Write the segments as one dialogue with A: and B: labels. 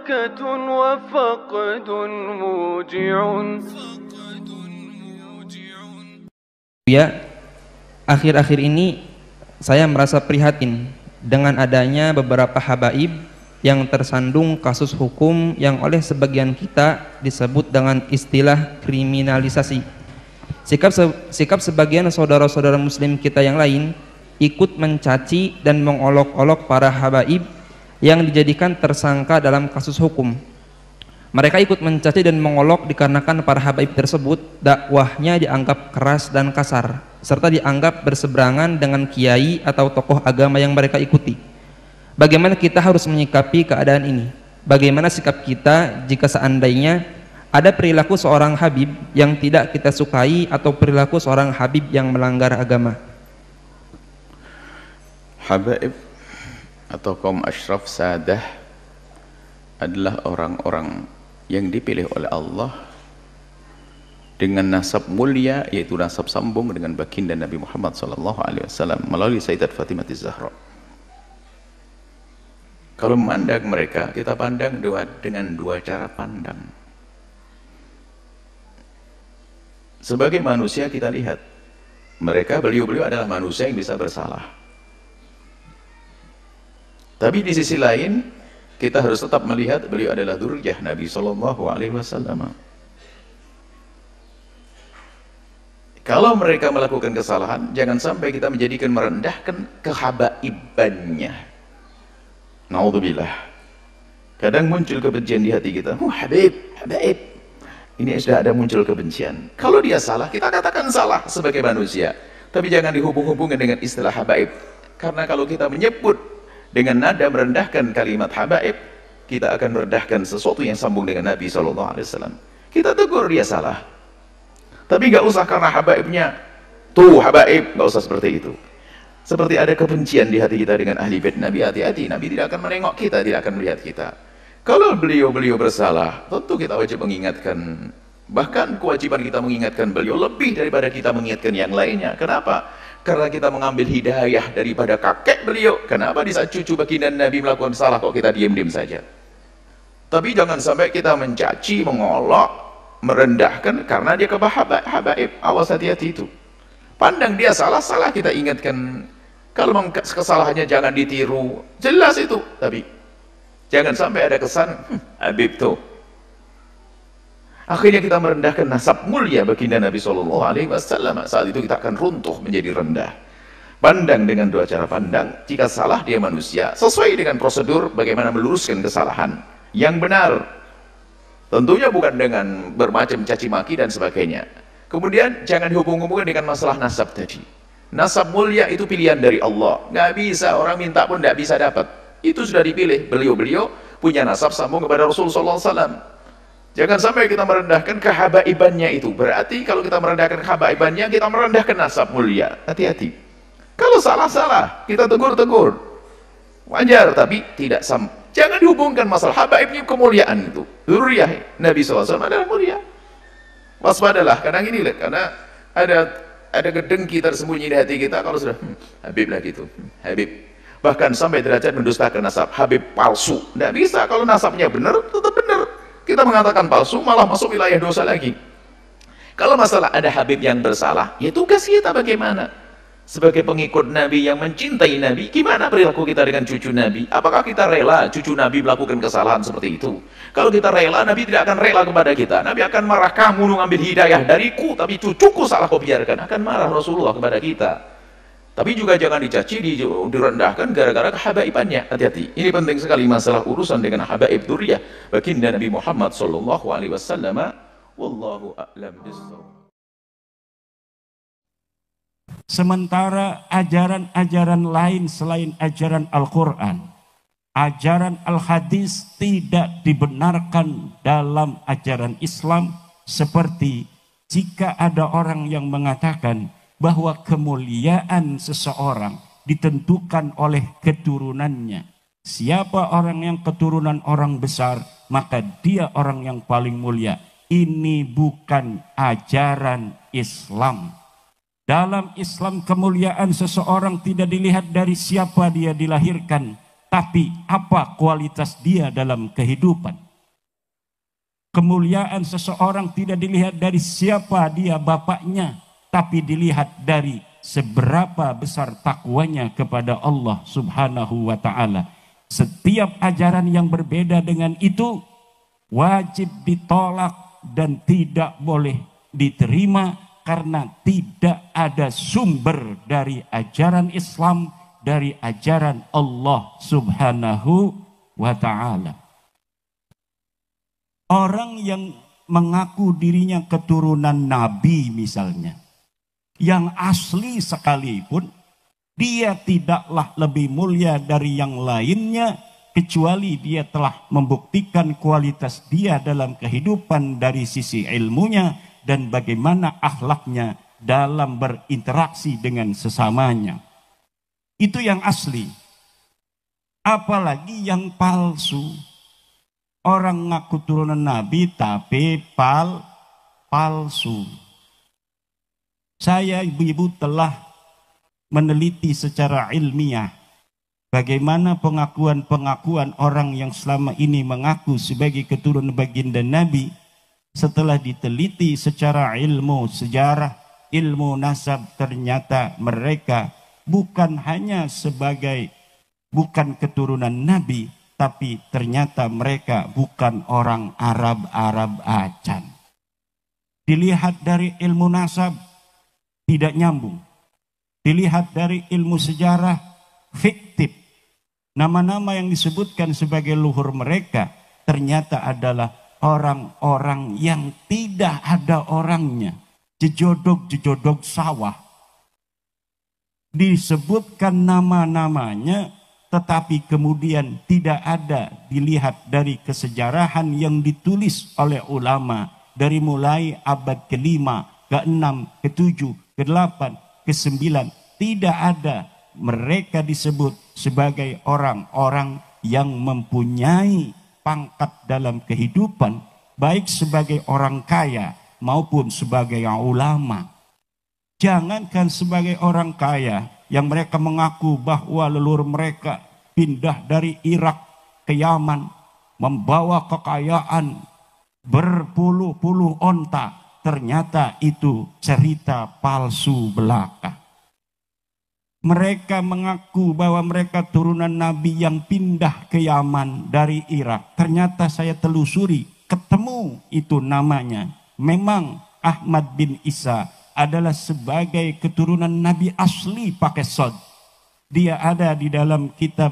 A: بركة وفقد موجع.
B: Ya, akhir-akhir ini saya merasa prihatin dengan adanya beberapa habaib yang tersandung kasus hukum yang oleh sebagian kita disebut dengan istilah kriminalisasi. Sikap sebagian saudara-saudara muslim kita yang lain ikut mencaci dan mengolok-olok para habaib yang dijadikan tersangka dalam kasus hukum. Mereka ikut mencaci dan mengolok dikarenakan para habaib tersebut dakwahnya dianggap keras dan kasar, serta dianggap berseberangan dengan kiai atau tokoh agama yang mereka ikuti. Bagaimana kita harus menyikapi keadaan ini? Bagaimana sikap kita jika seandainya ada perilaku seorang habib yang tidak kita sukai atau perilaku seorang habib yang melanggar agama?
C: Habaib atau kaum asyraf sadah adalah orang-orang yang dipilih oleh Allah dengan nasab mulia, yaitu nasab sambung dengan baginda Nabi Muhammad SAW melalui Sayyidat Fatimah Az-Zahra. Kalau memandang mereka, kita pandang dengan dua cara pandang. Sebagai manusia kita lihat mereka, beliau-beliau adalah manusia yang bisa bersalah. Tapi di sisi lain kita harus tetap melihat beliau adalah dzurriyyah Nabi SAW. Kalau mereka melakukan kesalahan, jangan sampai kita menjadikan merendahkan kehabaibannya. Naudzubillah. Kadang muncul kebencian di hati kita. Habib. Ini sudah ada muncul kebencian. Kalau dia salah, kita katakan salah sebagai manusia. Tapi jangan dihubung-hubungkan dengan istilah habaib. Karena kalau kita menyebut dengan nada merendahkan kalimat habaib, kita akan merendahkan sesuatu yang sambung dengan Nabi SAW. Kita tegur dia salah, tapi nggak usah karena habaibnya tuh habaib, nggak usah seperti itu. Seperti ada kebencian di hati kita dengan ahli bait Nabi, hati-hati. Nabi tidak akan menengok kita, tidak akan melihat kita. Kalau beliau bersalah, tentu kita wajib mengingatkan. Bahkan kewajiban kita mengingatkan beliau lebih daripada kita mengingatkan yang lainnya. Kenapa? Karena kita mengambil hidayah daripada kakek beliau. Kenapa di saat cucu baginda Nabi melakukan salah kok kita diam-diam saja? Tapi jangan sampai kita mencaci, mengolok, merendahkan karena dia habaib. Awas, hati-hati itu. Pandang dia salah kita ingatkan. Kalau kesalahannya jangan ditiru, jelas itu. Tapi jangan sampai ada kesan habib tuh. Akhirnya kita merendahkan nasab mulia baginda Nabi SAW. Saat itu kita akan runtuh menjadi rendah. Pandang dengan dua cara pandang. Jika salah dia manusia, sesuai dengan prosedur bagaimana meluruskan kesalahan yang benar. Tentunya bukan dengan bermacam caci maki dan sebagainya. Kemudian jangan dihubung-hubungkan dengan masalah nasab tadi. Nasab mulia itu pilihan dari Allah. Nggak bisa, orang minta pun nggak bisa dapat. Itu sudah dipilih. Beliau punya nasab sambung kepada Rasulullah SAW. Jangan sampai kita merendahkan kehabaibannya itu. Berarti kalau kita merendahkan kehabaibannya, kita merendahkan nasab mulia. Hati-hati. Kalau salah-salah, kita tegur-tegur. Wajar, tapi tidak sama. Jangan dihubungkan masalah habaibnya kemuliaan itu. Dzurriyyah Nabi SAW adalah mulia. Waspadalah, kadang ini lihat, karena ada gedengki tersembunyi di hati kita kalau sudah Habib lah gitu. Habib. Bahkan sampai derajat mendustakan nasab. Habib palsu. Tidak bisa, kalau nasabnya benar, tetap benar. Kita mengatakan palsu, malah masuk wilayah dosa lagi. Kalau masalah ada habib yang bersalah, ya tugas kita bagaimana? Sebagai pengikut Nabi yang mencintai Nabi, gimana perilaku kita dengan cucu Nabi? Apakah kita rela cucu Nabi melakukan kesalahan seperti itu? Kalau kita rela, Nabi tidak akan rela kepada kita. Nabi akan marah, kamu mengambil hidayah dariku, tapi cucuku salah kau biarkan. Akan marah Rasulullah kepada kita. Tapi juga jangan dicaci, direndahkan gara-gara kehabaibannya. Hati-hati. Ini penting sekali masalah urusan dengan habaib dzurriyyah baginda Nabi Muhammad SAW. Wallahu a'lam bishawab.
D: Sementara ajaran-ajaran lain selain ajaran Al-Quran, ajaran Al-Hadis tidak dibenarkan dalam ajaran Islam, seperti jika ada orang yang mengatakan bahwa kemuliaan seseorang ditentukan oleh keturunannya. Siapa orang yang keturunan orang besar, maka dia orang yang paling mulia. Ini bukan ajaran Islam. Dalam Islam kemuliaan seseorang tidak dilihat dari siapa dia dilahirkan, tapi apa kualitas dia dalam kehidupan. Kemuliaan seseorang tidak dilihat dari siapa dia bapaknya, tapi dilihat dari seberapa besar takwanya kepada Allah Subhanahu wa ta'ala. Setiap ajaran yang berbeda dengan itu wajib ditolak dan tidak boleh diterima, karena tidak ada sumber dari ajaran Islam, dari ajaran Allah Subhanahu wa ta'ala. Orang yang mengaku dirinya keturunan Nabi misalnya, yang asli sekalipun, dia tidaklah lebih mulia dari yang lainnya, kecuali dia telah membuktikan kualitas dia dalam kehidupan dari sisi ilmunya dan bagaimana akhlaknya dalam berinteraksi dengan sesamanya. Itu yang asli. Apalagi yang palsu. Orang ngaku turunan Nabi tapi palsu. Saya ibu-ibu telah meneliti secara ilmiah bagaimana pengakuan-pengakuan orang yang selama ini mengaku sebagai keturunan baginda Nabi. Setelah diteliti secara ilmu sejarah, ilmu nasab, ternyata mereka bukan hanya bukan keturunan Nabi, tapi ternyata mereka bukan orang Arab acan. Dilihat dari ilmu nasab, tidak nyambung. Dilihat dari ilmu sejarah, fiktif. Nama-nama yang disebutkan sebagai luhur mereka ternyata adalah orang-orang yang tidak ada orangnya. Jejodok sawah. Disebutkan nama-namanya, tetapi kemudian tidak ada dilihat dari kesejarahan yang ditulis oleh ulama dari mulai abad ke-5, ke-6, ke-7, ke-8, ke-9. Tidak ada mereka disebut sebagai orang-orang yang mempunyai pangkat dalam kehidupan, baik sebagai orang kaya maupun sebagai ulama. Jangankan sebagai orang kaya, yang mereka mengaku bahwa leluhur mereka pindah dari Irak ke Yaman, membawa kekayaan berpuluh-puluh onta. Ternyata itu cerita palsu belaka. Mereka mengaku bahwa mereka turunan Nabi yang pindah ke Yaman dari Irak. Ternyata saya telusuri, ketemu itu namanya. Memang Ahmad bin Isa adalah sebagai keturunan Nabi asli pakai sod. Dia ada di dalam kitab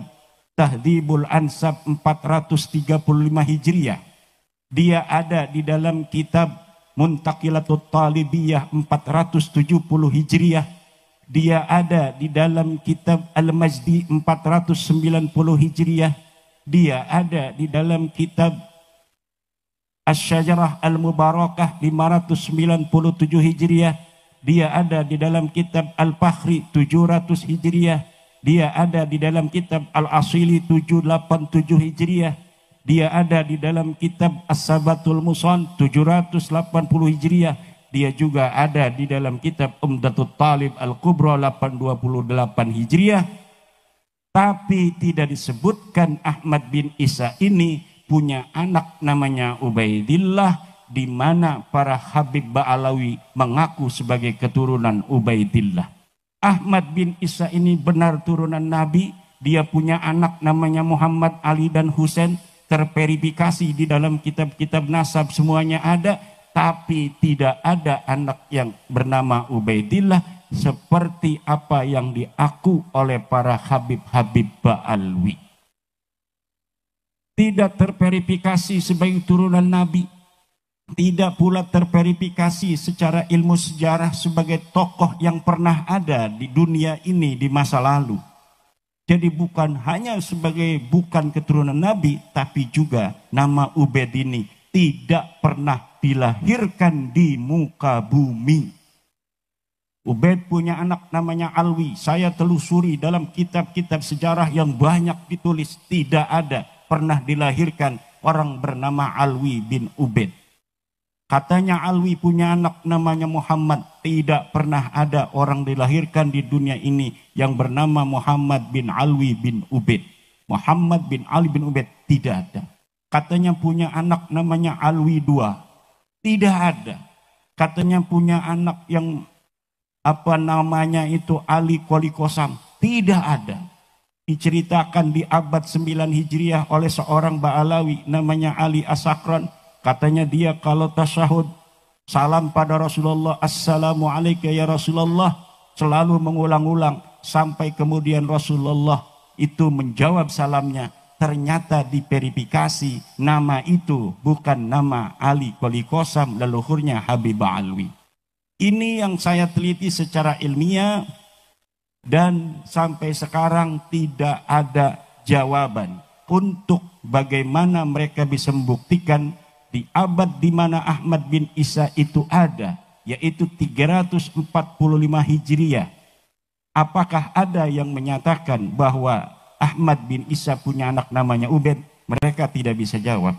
D: Tahdhibul Ansab 435 Hijriah. Dia ada di dalam kitab Muntaqilatut Talibiyah 470 Hijriah. Dia ada di dalam kitab Al-Majdi 490 Hijriah. Dia ada di dalam kitab Asy-Syajarah Al-Mubarakah 597 Hijriah. Dia ada di dalam kitab Al-Fakhri 700 Hijriah. Dia ada di dalam kitab Al-Asili 787 Hijriah. Dia ada di dalam kitab As-Sabatul Musan 780 Hijriah. Dia juga ada di dalam kitab Umdatul Talib Al-Kubra 828 Hijriah. Tapi tidak disebutkan Ahmad bin Isa ini punya anak namanya Ubaidillah, di mana para Habib Ba'alawi mengaku sebagai keturunan Ubaidillah. Ahmad bin Isa ini benar turunan Nabi. Dia punya anak namanya Muhammad, Ali dan Husain. Terverifikasi di dalam kitab-kitab nasab semuanya ada. Tapi tidak ada anak yang bernama Ubaidillah seperti apa yang diaku oleh para Habib-Habib Ba'alawi. Tidak terverifikasi sebagai turunan Nabi. Tidak pula terverifikasi secara ilmu sejarah sebagai tokoh yang pernah ada di dunia ini di masa lalu. Jadi bukan hanya sebagai bukan keturunan Nabi, tapi juga nama Ubaid ini tidak pernah dilahirkan di muka bumi. Ubaid punya anak namanya Alwi. Saya telusuri dalam kitab-kitab sejarah yang banyak ditulis, tidak ada pernah dilahirkan orang bernama Alwi bin Ubaid. Katanya Alwi punya anak namanya Muhammad. Tidak pernah ada orang dilahirkan di dunia ini yang bernama Muhammad bin Alwi bin Ubaid. Muhammad bin Ali bin Ubaid, tidak ada. Katanya punya anak namanya Alwi II, tidak ada. Katanya punya anak yang apa namanya itu Ali Kolikosam, tidak ada. Diceritakan di abad 9 Hijriah oleh seorang Ba'alawi namanya Ali Asakran. Katanya dia kalau tasyahud salam pada Rasulullah, assalamu alayka ya Rasulullah, selalu mengulang-ulang sampai kemudian Rasulullah itu menjawab salamnya. Ternyata diverifikasi nama itu bukan nama Ali Kolikosam, leluhurnya Habibah Alwi. Ini yang saya teliti secara ilmiah dan sampai sekarang tidak ada jawaban untuk bagaimana mereka bisa membuktikan di abad di mana Ahmad bin Isa itu ada, yaitu 345 Hijriah. Apakah ada yang menyatakan bahwa Ahmad bin Isa punya anak namanya Ubaid? Mereka tidak bisa jawab.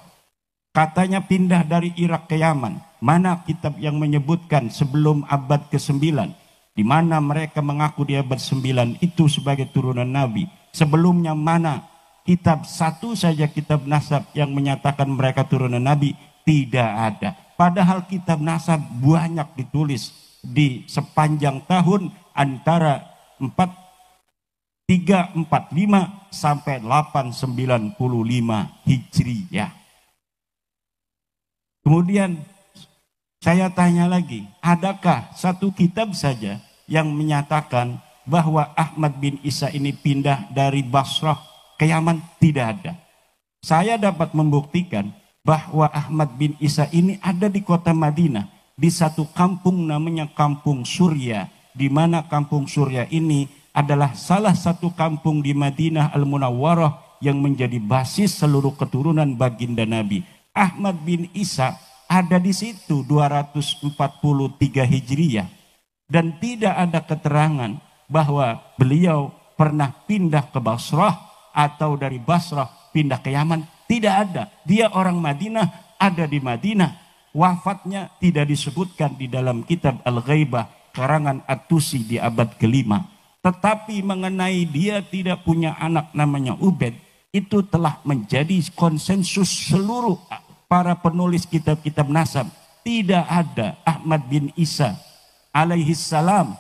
D: Katanya pindah dari Irak ke Yaman. Mana kitab yang menyebutkan sebelum abad ke-9, di mana mereka mengaku di abad 9 itu sebagai turunan Nabi? Sebelumnya mana kitab satu saja kitab nasab yang menyatakan mereka turunan Nabi? Tidak ada. Padahal kitab nasab banyak ditulis di sepanjang tahun antara 345 sampai 895 Hijriyah. Kemudian saya tanya lagi, adakah satu kitab saja yang menyatakan bahwa Ahmad bin Isa ini pindah dari Basrah ke Yaman? Tidak ada. Saya dapat membuktikan bahwa Ahmad bin Isa ini ada di kota Madinah, di satu kampung namanya Kampung Surya, di mana Kampung Surya ini adalah salah satu kampung di Madinah Al-Munawwarah yang menjadi basis seluruh keturunan baginda Nabi. Ahmad bin Isa ada di situ 243 Hijriah. Dan tidak ada keterangan bahwa beliau pernah pindah ke Basrah atau dari Basrah pindah ke Yaman. Tidak ada. Dia orang Madinah, ada di Madinah. Wafatnya tidak disebutkan di dalam kitab Al-Ghaibah karangan At-Tusi di abad ke-5. Tetapi mengenai dia tidak punya anak namanya Ubaid, itu telah menjadi konsensus seluruh para penulis kitab-kitab nasab. Tidak ada Ahmad bin Isa alaihi salam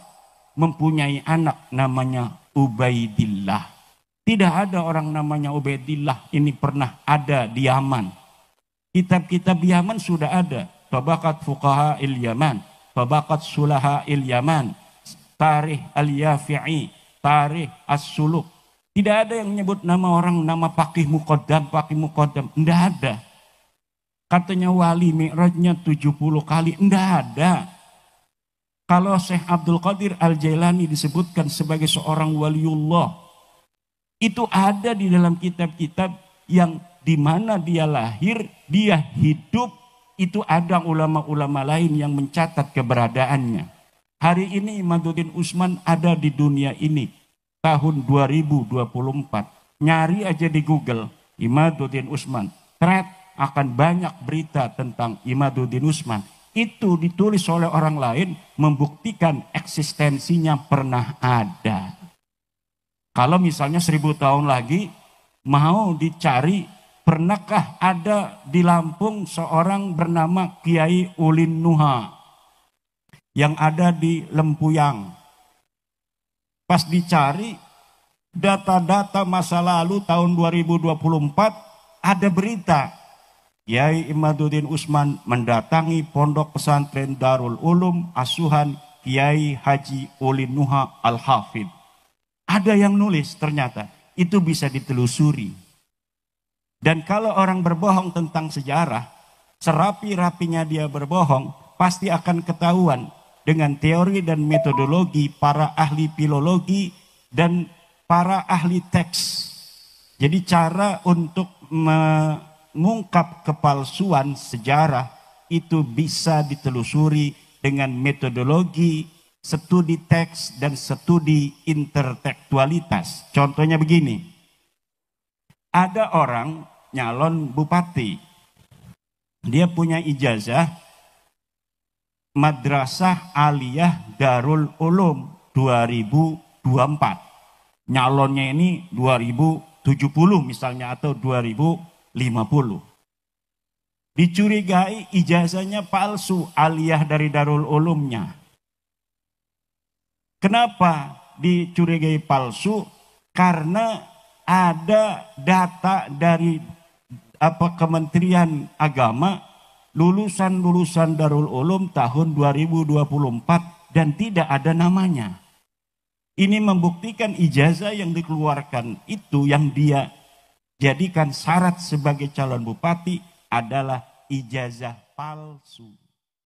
D: mempunyai anak namanya Ubaidillah. Tidak ada orang namanya Ubaidillah ini pernah ada di Yaman. Kitab-kitab Yaman sudah ada. Tabaqat Fuqaha il-Yaman, Tabaqat Sulaha il-Yaman, Tarikh Al-Yafi'i, Tarikh As-Suluk. Tidak ada yang menyebut nama orang, nama Faqih Muqaddam, tidak ada. Katanya wali mi'rajnya 70 kali, tidak ada. Kalau Syekh Abdul Qadir Al-Jailani disebutkan sebagai seorang waliullah, itu ada di dalam kitab-kitab yang di mana dia lahir, dia hidup, itu ada ulama-ulama lain yang mencatat keberadaannya. Hari ini Imaduddin Usman ada di dunia ini tahun 2024. Nyari aja di Google Imaduddin Usman, thread akan banyak berita tentang Imaduddin Usman. Itu ditulis oleh orang lain membuktikan eksistensinya pernah ada. Kalau misalnya 1000 tahun lagi mau dicari, pernahkah ada di Lampung seorang bernama Kiai Ulin Nuha yang ada di Lempuyang? Pas dicari data-data masa lalu tahun 2024 ada berita Kiai Imaduddin Usman mendatangi pondok pesantren Darul Ulum asuhan Kiai Haji Ulin Nuha Al-Hafidh. Ada yang nulis, ternyata itu bisa ditelusuri. Dan kalau orang berbohong tentang sejarah, serapi-rapinya dia berbohong, pasti akan ketahuan dengan teori dan metodologi para ahli filologi dan para ahli teks. Jadi cara untuk mengungkap kepalsuan sejarah itu bisa ditelusuri dengan metodologi studi teks dan studi intertekstualitas. Contohnya begini, ada orang nyalon bupati, dia punya ijazah Madrasah Aliyah Darul Ulum 2024. Nyalonnya ini 2024. misalnya atau 2050. Dicurigai ijazahnya palsu, aliyah dari Darul Ulumnya. Kenapa dicurigai palsu? Karena ada data dari Kementerian Agama lulusan-lulusan Darul Ulum tahun 2024 dan tidak ada namanya. Ini membuktikan ijazah yang dikeluarkan itu yang dia jadikan syarat sebagai calon bupati adalah ijazah palsu.